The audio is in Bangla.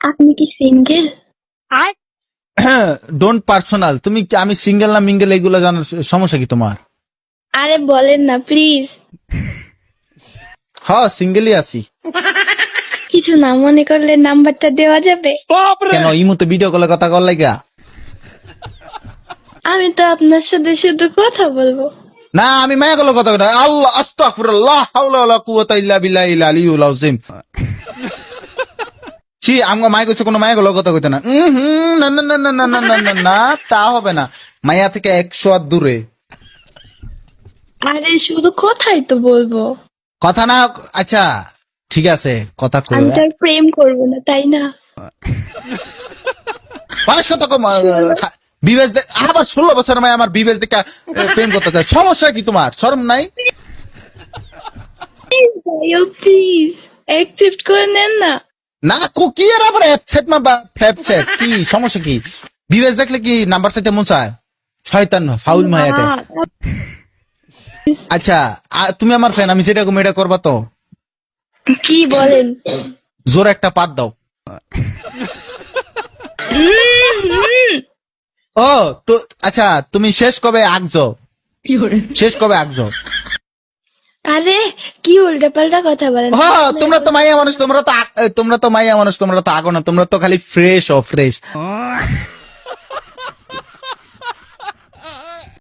আপনি কি সিঙ্গেল? Don't personal. তুমি আমি সিঙ্গেল না মিঙ্গেল এগুলো জানার সমস্যা কি তোমার? আরে বলেন না প্লিজ। হ্যাঁ সিঙ্গেলই আছি। কিছু না মনে করলে নাম্বারটা দেওয়া যাবে? কেন ইমুতে ভিডিও কলে কথা কর লাগা? আমি তো আপনার সাথে শুধু কথা বলবো। না আমি মায়া কলে কথা কই না। আল্লাহ আস্তাগফিরুল্লাহ হাওলা ওয়ালা কুওয়াতা ইল্লা বিল্লাহিল আলিয়্যুল আযীম। ছি আমগো মায়া কইছে কোনো মায়া কলে কথা কইতে না। না না না না না না না না না তা হবে না। মায়া থেকে 100 হাত দূরে। আরে শুধু কথাই তো বলবো। কথা না আচ্ছা ঠিক আছে কথা কই। আমি তো আর প্রেম করবো না, তাই না? বয়স কত কম বিবেচ আবার 16 বছর মায় আমার বিবেচ দেখা প্রেম করতে চায়। সমস্যা কি তোমার? শরম নাই? ভাইও প্লিজ অ্যাকসেপ্ট করে নেন না। না কুকি এর আবার অ্যাপসেট না ফ্যাপসেট কি সমস্যা কি? বিবেচ দেখলে কি নাম্বার চাইতে মন চায়? শয়তান ফাউল মায়াটা। আচ্ছা তুমি আমার ফ্রেন্ড, আমি যেটা কম এটা করবা তো? কি বলেন? জোর একটা পাত দাও। ও তো আচ্ছা তুমি শেষ কবে আগছো? শেষ কবে আগছো? আরে কি উল্টা পাল্টা কথা বলেন? তোমরা তো মাইয়া মানুষ, তোমরা তো মাইয়া মানুষ, তোমরা তো আগো না, তোমরা তো খালি ফ্রেশ ও ফ্রেশ।